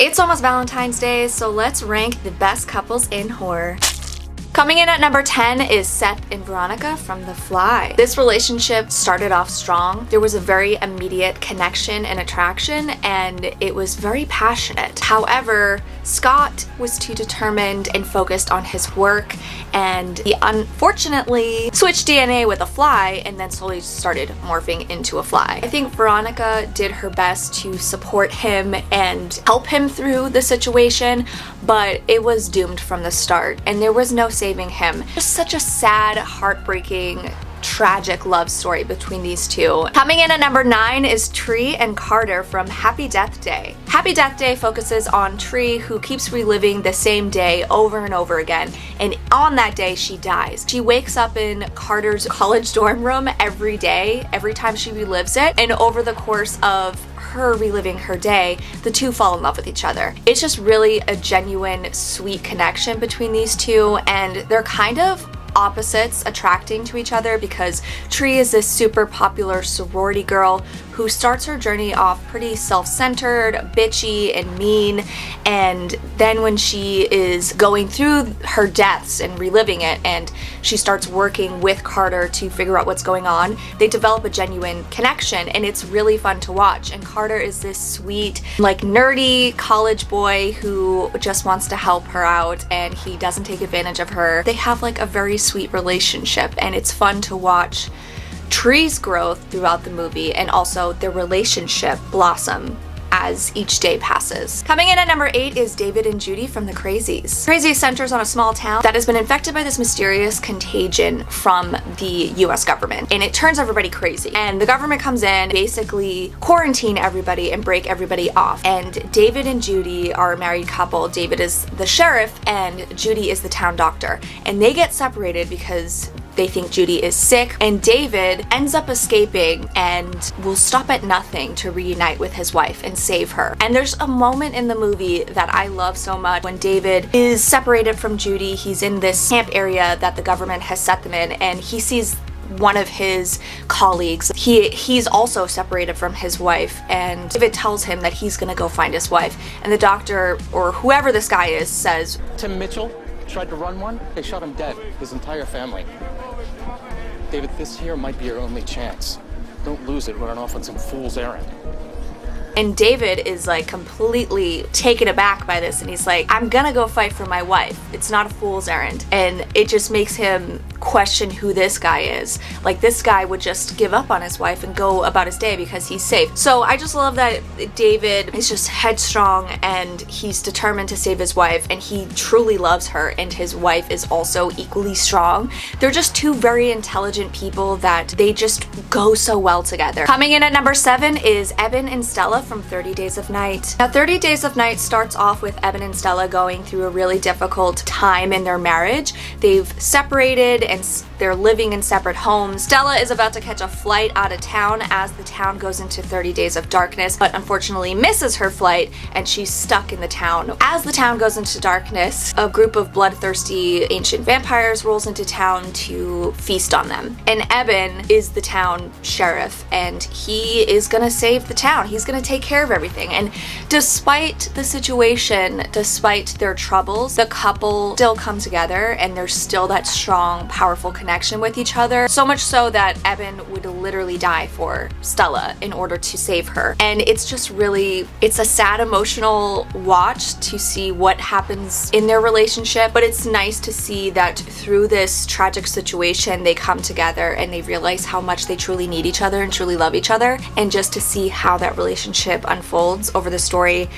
It's almost Valentine's Day, so let's rank the best couples in horror. Coming in at number 10 is Seth and Veronica from The Fly. This relationship started off strong. There was a very immediate connection and attraction, and it was very passionate. However, Scott was too determined and focused on his work, and he unfortunately switched DNA with a fly and then slowly started morphing into a fly. I think Veronica did her best to support him and help him through the situation, but it was doomed from the start, and there was no saving him. Just such a sad, heartbreaking, tragic love story between these two. Coming in at number 9 is Tree and Carter from Happy Death Day. Happy Death Day focuses on Tree, who keeps reliving the same day over and over again, and on that day she dies. She wakes up in Carter's college dorm room every day, every time she relives it, and over the course of her reliving her day, the two fall in love with each other. It's just really a genuine, sweet connection between these two, and they're kind of opposites attracting to each other because Tree is this super popular sorority girl who starts her journey off pretty self-centered, bitchy, and mean, and then when she is going through her deaths and reliving it, and she starts working with Carter to figure out what's going on, they develop a genuine connection, and it's really fun to watch. And Carter is this sweet, like, nerdy college boy who just wants to help her out, and he doesn't take advantage of her. They have like a very sweet relationship, and it's fun to watch Tree's growth throughout the movie and also their relationship blossom as each day passes. Coming in at number 8 is David and Judy from the Crazies. Crazies centers on a small town that has been infected by this mysterious contagion from the US government, and it turns everybody crazy. And the government comes in, basically quarantine everybody and break everybody off. And David and Judy are a married couple. David is the sheriff and Judy is the town doctor. And they get separated because they think Judy is sick, and David ends up escaping and will stop at nothing to reunite with his wife and save her. And there's a moment in the movie that I love so much when David is separated from Judy. He's in this camp area that the government has set them in, and he sees one of his colleagues. He's also separated from his wife, and David tells him that he's gonna go find his wife. And the doctor, or whoever this guy is, says, Tim Mitchell tried to run one. They shot him dead, his entire family. David, this here might be your only chance. Don't lose it running off on some fool's errand. And David is like completely taken aback by this, and he's like, I'm gonna go fight for my wife. It's not a fool's errand. And it just makes him question who this guy is. Like, this guy would just give up on his wife and go about his day because he's safe. So I just love that David is just headstrong and he's determined to save his wife, and he truly loves her, and his wife is also equally strong. They're just two very intelligent people that they just go so well together. Coming in at number 7 is Eben and Stella from 30 Days of Night. Now, 30 Days of Night starts off with Eben and Stella going through a really difficult time in their marriage. They've separated and they're living in separate homes. Stella is about to catch a flight out of town as the town goes into 30 days of darkness, but unfortunately misses her flight and she's stuck in the town. As the town goes into darkness, a group of bloodthirsty ancient vampires rolls into town to feast on them. And Eben is the town sheriff, and he is gonna save the town. He's gonna take care of everything. And despite the situation, despite their troubles, the couple still come together, and there's still that strong, powerful connection with each other. So much so that Eben would literally die for Stella in order to save her. And it's just really, it's a sad, emotional watch to see what happens in their relationship, but it's nice to see that through this tragic situation, they come together and they realize how much they truly need each other and truly love each other. And just to see how that relationship unfolds over the story,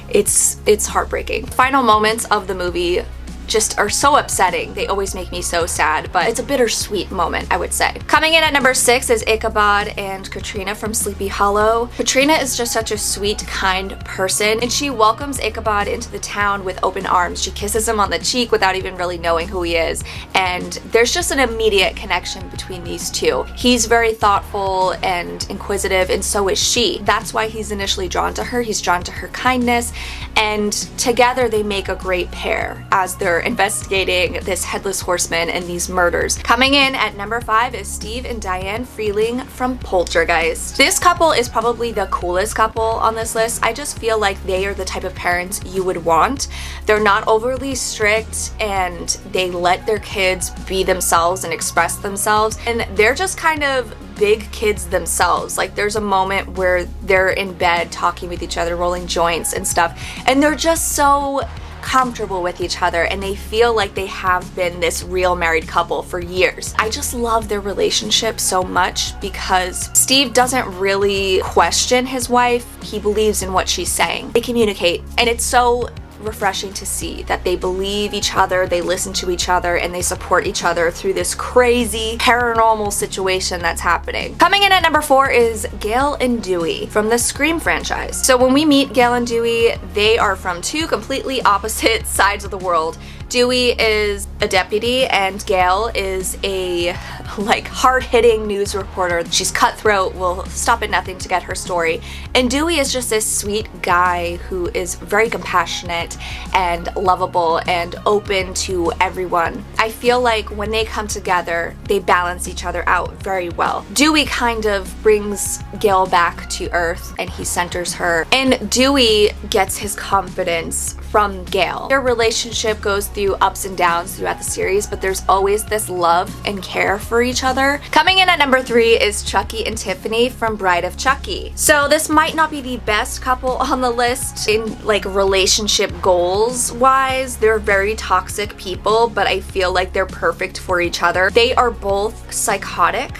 it's heartbreaking. Final moments of the movie just are so upsetting. They always make me so sad, but it's a bittersweet moment, I would say. Coming in at number 6 is Ichabod and Katrina from Sleepy Hollow. Katrina is just such a sweet, kind person, and she welcomes Ichabod into the town with open arms. She kisses him on the cheek without even really knowing who he is, and there's just an immediate connection between these two. He's very thoughtful and inquisitive, and so is she. That's why he's initially drawn to her. He's drawn to her kindness, and together they make a great pair as they're together investigating this headless horseman and these murders. Coming in at number 5 is Steve and Diane Freeling from Poltergeist. This couple is probably the coolest couple on this list. I just feel like they are the type of parents you would want. They're not overly strict and they let their kids be themselves and express themselves, and they're just kind of big kids themselves. Like, there's a moment where they're in bed talking with each other, rolling joints and stuff, and they're just so comfortable with each other and they feel like they have been this real married couple for years. I just love their relationship so much because Steve doesn't really question his wife. He believes in what she's saying. They communicate, and it's so refreshing to see that they believe each other, they listen to each other, and they support each other through this crazy paranormal situation that's happening. Coming in at number 4 is Gale and Dewey from the Scream franchise. So when we meet Gale and Dewey, they are from two completely opposite sides of the world. Dewey is a deputy and Gale is a hard-hitting news reporter. She's cutthroat, will stop at nothing to get her story. And Dewey is just this sweet guy who is very compassionate and lovable and open to everyone. I feel like when they come together, they balance each other out very well. Dewey kind of brings Gale back to earth and he centers her. And Dewey gets his confidence from Gale. Their relationship goes through ups and downs throughout the series, but there's always this love and care for each other. Coming in at number 3 is Chucky and Tiffany from Bride of Chucky. So this might not be the best couple on the list in relationship goals wise. They're very toxic people, but I feel like they're perfect for each other. They are both psychotic.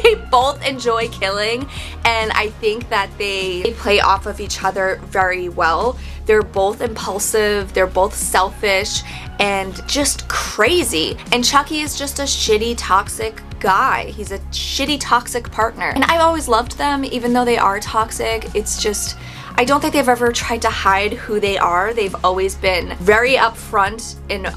They both enjoy killing, and I think that they play off of each other very well. They're both impulsive, they're both selfish, and just crazy. And Chucky is just a shitty, toxic guy. He's a shitty, toxic partner. And I've always loved them, even though they are toxic. It's just, I don't think they've ever tried to hide who they are. They've always been very upfront and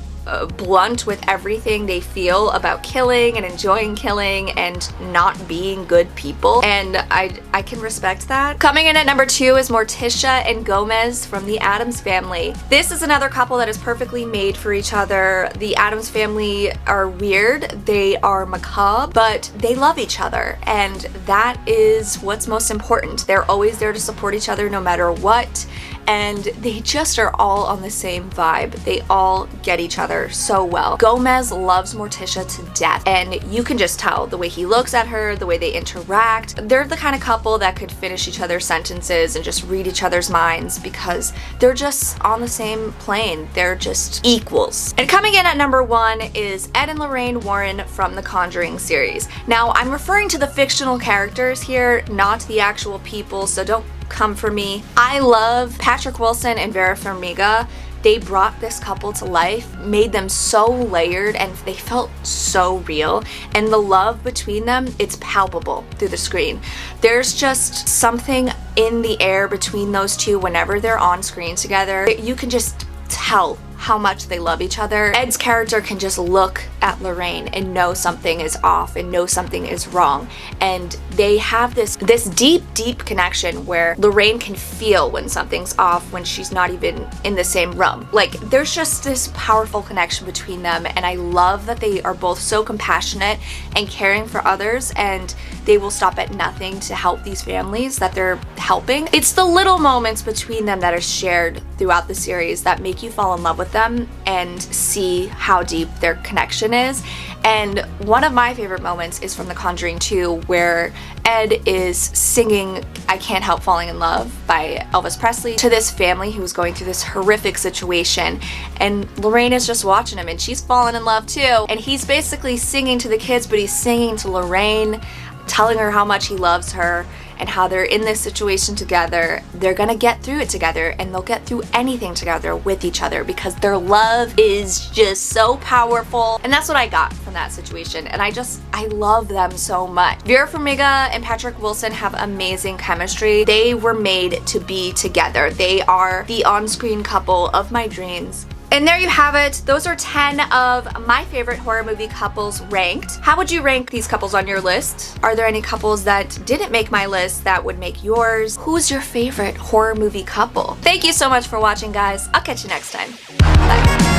blunt with everything they feel about killing and enjoying killing and not being good people, and I can respect that. Coming in at number 2 is Morticia and Gomez from the Addams family. This is another couple that is perfectly made for each other. The Addams family are weird, they are macabre, but they love each other, and that is what's most important. They're always there to support each other no matter what, and they just are all on the same vibe. They all get each other so well. Gomez loves Morticia to death, and you can just tell the way he looks at her, the way they interact. They're the kind of couple that could finish each other's sentences and just read each other's minds because they're just on the same plane. They're just equals. And coming in at number 1 is Ed and Lorraine Warren from the Conjuring series. Now, I'm referring to the fictional characters here, not the actual people, so don't come for me. I love Patrick Wilson and Vera Farmiga. They brought this couple to life, made them so layered, and they felt so real. And the love between them, it's palpable through the screen. There's just something in the air between those two whenever they're on screen together. You can just tell how much they love each other. Ed's character can just look at Lorraine and know something is off and know something is wrong. And they have this deep connection where Lorraine can feel when something's off when she's not even in the same room. Like, there's just this powerful connection between them, and I love that they are both so compassionate and caring for others, and they will stop at nothing to help these families that they're helping. It's the little moments between them that are shared throughout the series that make you fall in love with them and see how deep their connection is. And one of my favorite moments is from The Conjuring 2, where Ed is singing I Can't Help Falling in Love by Elvis Presley to this family who's going through this horrific situation, and Lorraine is just watching him and she's falling in love too, and he's basically singing to the kids, but he's singing to Lorraine, telling her how much he loves her and how they're in this situation together. They gonna get through it together, and they'll get through anything together with each other because their love is just so powerful. And that's what I got from that situation, and I love them so much. Vera Farmiga and Patrick Wilson have amazing chemistry. They were made to be together. They are the on-screen couple of my dreams. And there you have it. Those are 10 of my favorite horror movie couples ranked. How would you rank these couples on your list? Are there any couples that didn't make my list that would make yours? Who's your favorite horror movie couple? Thank you so much for watching, guys. I'll catch you next time. Bye.